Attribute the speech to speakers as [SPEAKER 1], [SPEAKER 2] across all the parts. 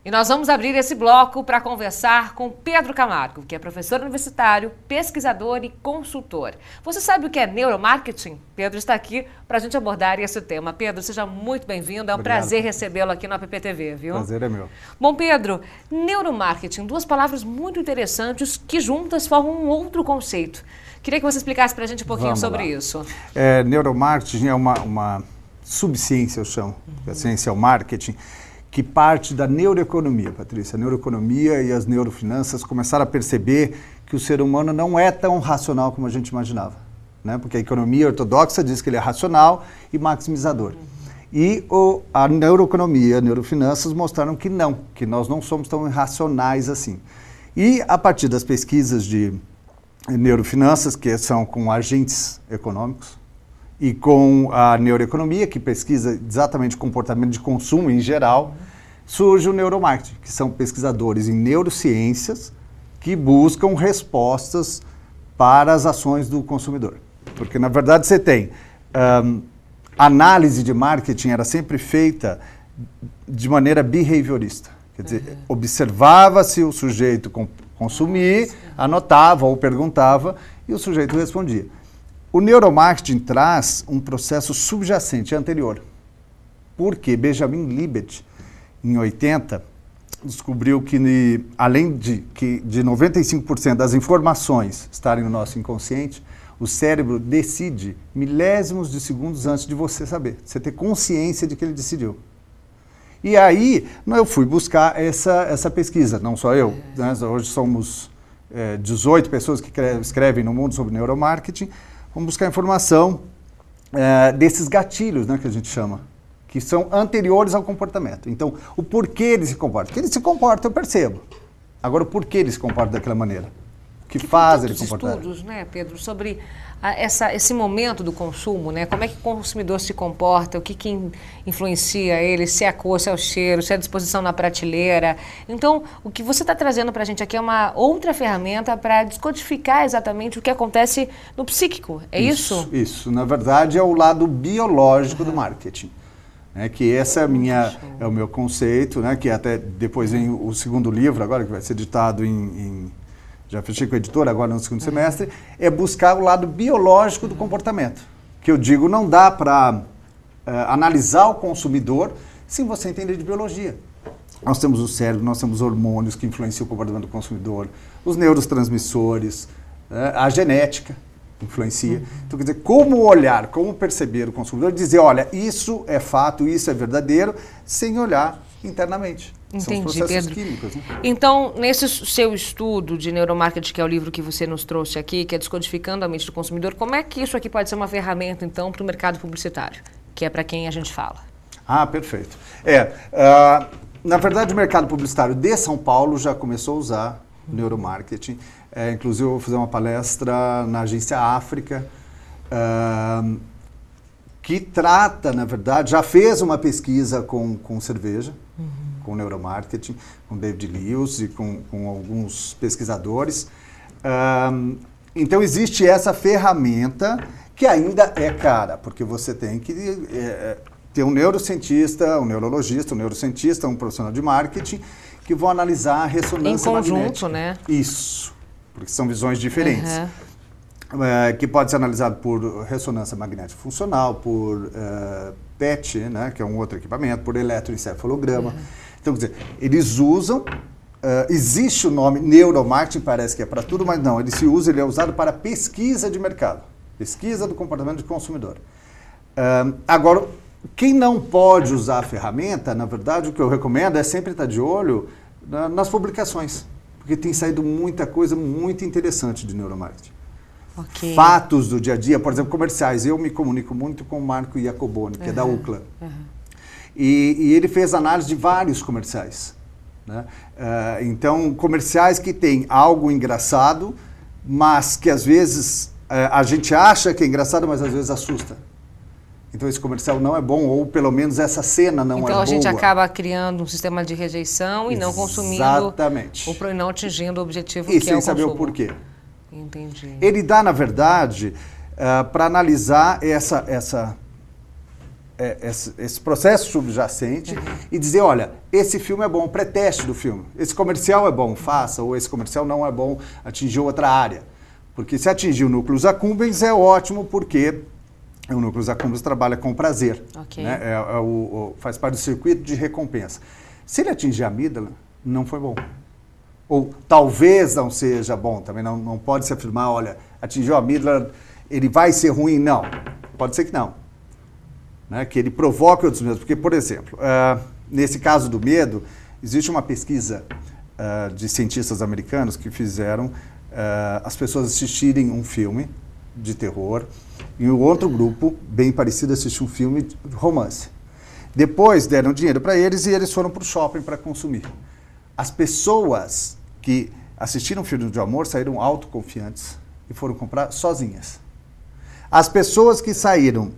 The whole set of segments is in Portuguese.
[SPEAKER 1] E nós vamos abrir esse bloco para conversar com Pedro Camargo, que é professor universitário, pesquisador e consultor. Você sabe o que é neuromarketing? Pedro está aqui para a gente abordar esse tema. Pedro, seja muito bem-vindo. É um prazer recebê-lo aqui no AppTV, viu?
[SPEAKER 2] Prazer é meu.
[SPEAKER 1] Bom, Pedro, neuromarketing, duas palavras muito interessantes que juntas formam um outro conceito. Queria que você explicasse para a gente um pouquinho sobre isso.
[SPEAKER 2] Neuromarketing é uma subciência, eu chamo. A ciência é o marketing, que parte da neuroeconomia, Patrícia. A neuroeconomia e as neurofinanças começaram a perceber que o ser humano não é tão racional como a gente imaginava, né? Porque a economia ortodoxa diz que ele é racional e maximizador. E a neuroeconomia, a neurofinanças mostraram que não, que nós não somos tão irracionais assim. E a partir das pesquisas de neurofinanças, que são com agentes econômicos, e com a neuroeconomia, que pesquisa exatamente o comportamento de consumo em geral, surge o neuromarketing, que são pesquisadores em neurociências que buscam respostas para as ações do consumidor. Porque, na verdade, você tem análise de marketing era sempre feita de maneira behaviorista. Quer dizer, observava-se o sujeito consumir, anotava ou perguntava e o sujeito respondia. O neuromarketing traz um processo subjacente anterior, porque Benjamin Libet, em 80, descobriu que, além de 95% das informações estarem no nosso inconsciente, o cérebro decide milésimos de segundos antes de você saber, você ter consciência de que ele decidiu. E aí, eu fui buscar essa pesquisa, não só eu, né? Hoje somos 18 pessoas que escrevem no mundo sobre neuromarketing. Vamos buscar informação desses gatilhos, né, que a gente chama, que são anteriores ao comportamento. Então, o porquê ele se comporta. Que ele se comporta, eu percebo. Agora, o porquê ele se comporta daquela maneira. O que faz ele se comportar.
[SPEAKER 1] Estudos, né, Pedro, sobre esse momento do consumo, né? Como é que o consumidor se comporta, o que influencia ele, se é a cor, se é o cheiro, se é a disposição na prateleira. Então, o que você está trazendo para a gente aqui é uma outra ferramenta para descodificar exatamente o que acontece no psíquico, é isso?
[SPEAKER 2] Isso, na verdade é o lado biológico do marketing. Que esse é o meu conceito, né? Que até depois vem o segundo livro, agora que vai ser editado já fechei com a editora, agora no segundo semestre, é buscar o lado biológico do comportamento. Que eu digo, não dá para analisar o consumidor sem você entender de biologia. Nós temos o cérebro, nós temos hormônios que influenciam o comportamento do consumidor, os neurotransmissores, a genética influencia. Então, quer dizer, como olhar, como perceber o consumidor, dizer, olha, isso é fato, isso é verdadeiro, sem olhar internamente.
[SPEAKER 1] Entendi,
[SPEAKER 2] são os processos
[SPEAKER 1] Pedro.
[SPEAKER 2] químicos, né?
[SPEAKER 1] Então, nesse seu estudo de neuromarketing, que é o livro que você nos trouxe aqui, que é Descodificando a Mente do Consumidor, como é que isso aqui pode ser uma ferramenta, então, para o mercado publicitário, que é para quem a gente fala?
[SPEAKER 2] Perfeito. Na verdade, o mercado publicitário de São Paulo já começou a usar neuromarketing. Inclusive, eu vou fazer uma palestra na Agência África, que trata, na verdade, já fez uma pesquisa com cerveja, com neuromarketing, com David Lewis e com alguns pesquisadores. Então, existe essa ferramenta que ainda é cara, porque você tem que ter um neurocientista, um neurologista, um neurocientista, um profissional de marketing, que vão analisar a ressonância magnética.
[SPEAKER 1] Em conjunto, né?
[SPEAKER 2] Isso, porque são visões diferentes. Que pode ser analisado por ressonância magnética funcional, por PET, né, que é um outro equipamento, por eletroencefalograma. Então, quer dizer, eles usam, existe o nome neuromarketing, parece que é para tudo, mas não, ele é usado para pesquisa de mercado, pesquisa do comportamento do consumidor. Agora, quem não pode usar a ferramenta, na verdade, o que eu recomendo é sempre estar de olho nas publicações, porque tem saído muita coisa muito interessante de neuromarketing. Fatos do dia a dia, por exemplo, comerciais. Eu me comunico muito com o Marco Iacoboni, que é da UCLA. E ele fez análise de vários comerciais. Né? Então, comerciais que têm algo engraçado, mas que às vezes a gente acha que é engraçado, mas às vezes assusta. Então esse comercial não é bom, ou pelo menos essa cena não é boa.
[SPEAKER 1] Então a gente acaba criando um sistema de rejeição e não consumindo, ou não atingindo o objetivo que é o consumo. E sem saber o porquê.
[SPEAKER 2] Entendi. Ele dá, na verdade, para analisar esse processo subjacente e dizer, olha, esse filme é bom, pré-teste do filme. Esse comercial é bom, faça, ou esse comercial não é bom, atingiu outra área. Porque se atingir o núcleus accumbens é ótimo, porque o núcleus accumbens trabalha com prazer.
[SPEAKER 1] Okay.
[SPEAKER 2] Né? Faz parte do circuito de recompensa. Se ele atingir a amígdala, não foi bom. Ou talvez não seja bom, também não pode se afirmar, olha, atingiu a amígdala, ele vai ser ruim, não. Pode ser que não. Né? Que ele provoque outros medos. Porque, por exemplo, nesse caso do medo, existe uma pesquisa de cientistas americanos que fizeram as pessoas assistirem um filme de terror e o outro grupo, bem parecido, assistiu um filme de romance. Depois deram dinheiro para eles e eles foram para o shopping para consumir. As pessoas que assistiram filmes de amor saíram autoconfiantes e foram comprar sozinhas. As pessoas que saíram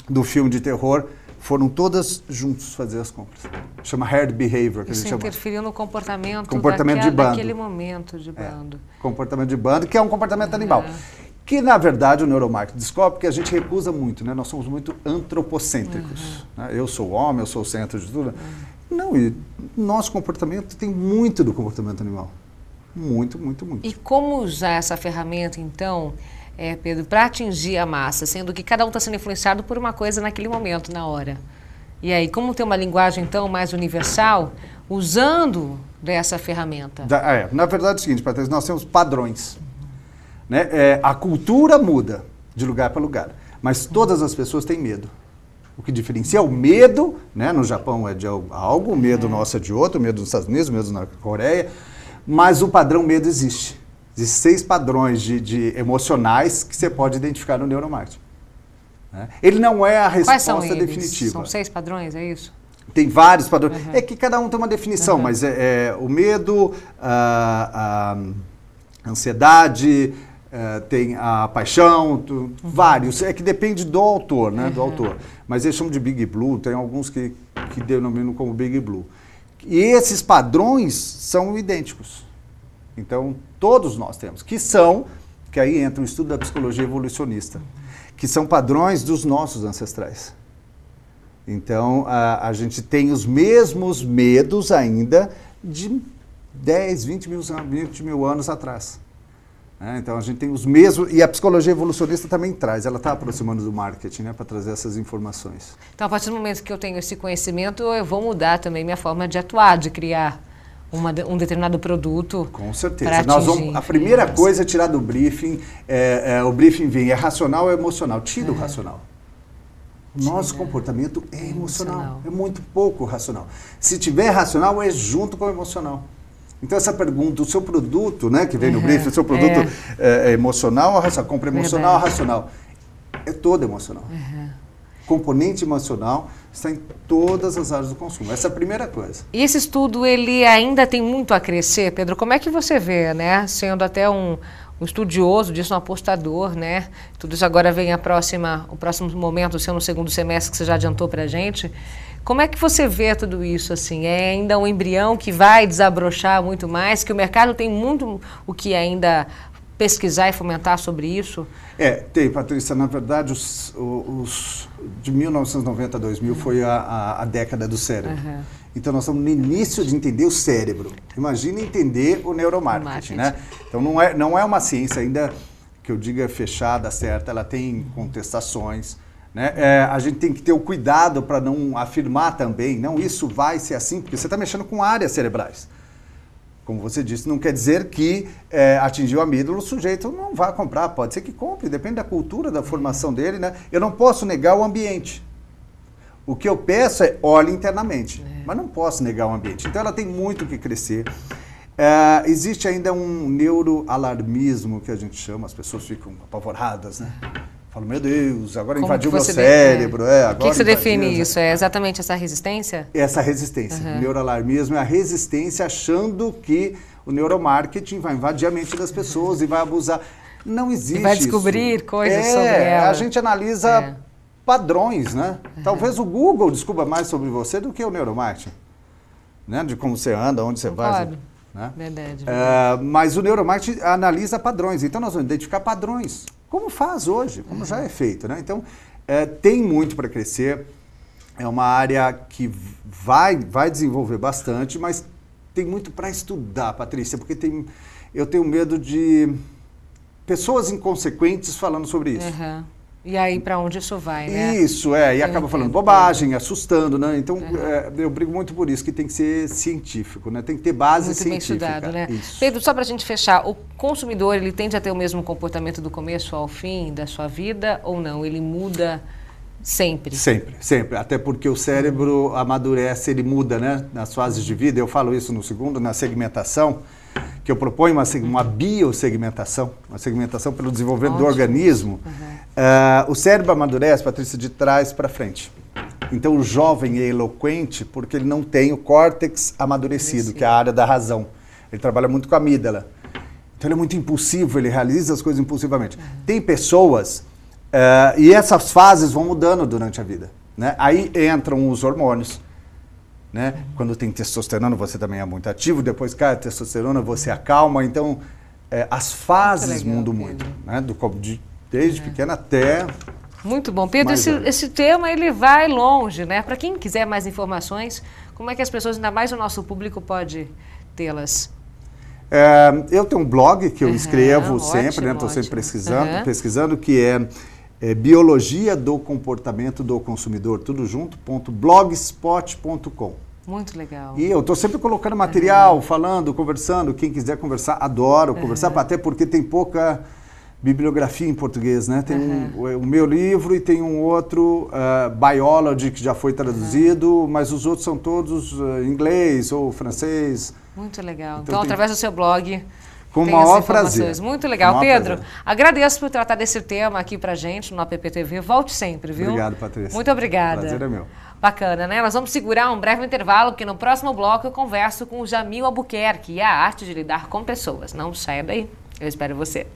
[SPEAKER 2] do filme de terror foram todas juntos fazer as compras. Chama herd behavior, que a gente chama.
[SPEAKER 1] Isso interferiu no comportamento
[SPEAKER 2] de bando.
[SPEAKER 1] daquele momento de bando.
[SPEAKER 2] Comportamento de bando, que é um comportamento animal. Que, na verdade, o neuromarketing descobre que a gente recusa muito, né? Nós somos muito antropocêntricos. Né? Eu sou o homem, eu sou o centro de tudo. Não, e nosso comportamento tem muito do comportamento animal. Muito, muito, muito.
[SPEAKER 1] E como usar essa ferramenta, então, Pedro, para atingir a massa, sendo que cada um está sendo influenciado por uma coisa naquele momento, na hora? E aí, como ter uma linguagem, então, mais universal, usando dessa ferramenta?
[SPEAKER 2] Na verdade é o seguinte, Patrícia, nós temos padrões. Né? A cultura muda de lugar para lugar, mas todas as pessoas têm medo. O que diferencia o medo, né? No Japão é de algo, o medo nosso é de outro, o medo dos Estados Unidos, o medo na Coreia, mas o padrão medo existe. Existem 6 padrões de emocionais que você pode identificar no neuromarketing. Né? Ele não é a resposta definitiva.
[SPEAKER 1] São 6 padrões, é isso?
[SPEAKER 2] Tem vários padrões. É que cada um tem uma definição, mas o medo, a ansiedade, tem a paixão, vários. É que depende do autor, né? Do autor. Mas eles chamam de Big Blue, tem alguns que denominam como Big Blue. E esses padrões são idênticos. Então, todos nós temos, que aí entra o estudo da psicologia evolucionista, que são padrões dos nossos ancestrais. Então, a gente tem os mesmos medos ainda de 10, 20 mil anos atrás. Então, a gente tem os mesmos, e a psicologia evolucionista também traz, ela está aproximando do marketing, né, para trazer essas informações.
[SPEAKER 1] Então, a partir do momento que eu tenho esse conhecimento, eu vou mudar também minha forma de atuar, de criar um determinado produto.
[SPEAKER 2] Com certeza. A primeira coisa é tirar do briefing, o briefing vem, é racional ou emocional? Tira o racional. O nosso comportamento é emocional, é muito pouco racional. Se tiver racional, é junto com o emocional. Então, essa pergunta, o seu produto, né, que vem no briefing, o seu produto é emocional ou racional? Compra emocional ou racional? É todo emocional. Componente emocional está em todas as áreas do consumo. Essa é a primeira coisa.
[SPEAKER 1] E esse estudo, ele ainda tem muito a crescer, Pedro? Como é que você vê, né? Sendo até um estudioso disso, um apostador, né? Tudo isso agora vem o próximo momento, sendo no segundo semestre, que você já adiantou para a gente. Como é que você vê tudo isso, assim? É ainda um embrião que vai desabrochar muito mais, que o mercado tem muito o que ainda pesquisar e fomentar sobre isso?
[SPEAKER 2] Tem, Patrícia. Na verdade, de 1990 a 2000 foi a década do cérebro. Então, nós estamos no início de entender o cérebro. Imagina entender o neuromarketing, né? Então, não é uma ciência ainda, que eu diga, fechada, certa. Ela tem contestações. Né? A gente tem que ter o cuidado para não afirmar também, não, isso vai ser assim, porque você está mexendo com áreas cerebrais. Como você disse, não quer dizer que atingiu a amígdala, o sujeito não vai comprar, pode ser que compre, depende da cultura, da formação dele, né? Eu não posso negar o ambiente. O que eu peço é olhe internamente, mas não posso negar o ambiente. Então ela tem muito que crescer. Existe ainda um neuroalarmismo que a gente chama, as pessoas ficam apavoradas, né? Falo, meu Deus, agora invadiu meu cérebro.
[SPEAKER 1] O que você define isso? É exatamente essa resistência?
[SPEAKER 2] Essa resistência. O neuroalarmismo é a resistência achando que o neuromarketing vai invadir a mente das pessoas e vai abusar. Não existe isso.
[SPEAKER 1] E vai descobrir coisas sobre ela.
[SPEAKER 2] A gente analisa padrões, né? Talvez o Google descubra mais sobre você do que o neuromarketing. Né? De como você anda, onde você vai. Né?
[SPEAKER 1] Verdade.
[SPEAKER 2] Mas o neuromarketing analisa padrões. Então, nós vamos identificar padrões. Como faz hoje, como já é feito, né? Então, tem muito para crescer. é uma área que vai desenvolver bastante, mas tem muito para estudar, Patrícia, porque eu tenho medo de pessoas inconsequentes falando sobre isso.
[SPEAKER 1] Uhum. E aí, para onde isso vai, né?
[SPEAKER 2] Isso, e acaba falando bobagem, assustando, né? Então, eu brigo muito por isso, que tem que ser científico, né? Tem que ter base
[SPEAKER 1] muito
[SPEAKER 2] científica.
[SPEAKER 1] Muito bem estudado, né?
[SPEAKER 2] Isso.
[SPEAKER 1] Pedro, só para a gente fechar, o consumidor, ele tende a ter o mesmo comportamento do começo ao fim da sua vida ou não? Ele muda sempre?
[SPEAKER 2] Sempre. Até porque o cérebro amadurece, ele muda, né? Nas fases de vida. Eu falo isso no segundo, na segmentação, que eu proponho uma biosegmentação, uma segmentação pelo desenvolvimento do organismo. O cérebro amadurece, Patrícia, de trás para frente. Então o jovem é eloquente porque ele não tem o córtex amadurecido, que é a área da razão. Ele trabalha muito com a amígdala. Então ele é muito impulsivo, ele realiza as coisas impulsivamente. Tem pessoas, e essas fases vão mudando durante a vida, né? Aí entram os hormônios. Né? Quando tem testosterona, você também é muito ativo, depois cai a testosterona, você acalma. Então, as fases mudam muito, né? Desde pequena até...
[SPEAKER 1] Muito bom. Pedro, esse tema ele vai longe, né? Para quem quiser mais informações, como é que as pessoas, ainda mais o nosso público, pode tê-las?
[SPEAKER 2] Eu tenho um blog que eu escrevo sempre, né? Estou sempre pesquisando, que é Biologia do Comportamento do Consumidor, tudo junto, .blogspot.com.
[SPEAKER 1] Muito legal.
[SPEAKER 2] E eu estou sempre colocando material, falando, conversando. Quem quiser conversar, adoro conversar, até porque tem pouca bibliografia em português, né? Tem o meu livro e tem um outro, Biology, que já foi traduzido, mas os outros são todos em inglês ou francês.
[SPEAKER 1] Muito legal. Então através do seu blog...
[SPEAKER 2] Com o maior prazer.
[SPEAKER 1] Muito legal. Pedro, agradeço por tratar desse tema aqui pra gente no AppTV. Volte sempre, viu?
[SPEAKER 2] Obrigado, Patrícia.
[SPEAKER 1] Muito obrigada.
[SPEAKER 2] Prazer é meu.
[SPEAKER 1] Bacana, né? Nós vamos segurar um breve intervalo, porque no próximo bloco eu converso com o Jamil Albuquerque e a arte de lidar com pessoas. Não saia daí. Eu espero você.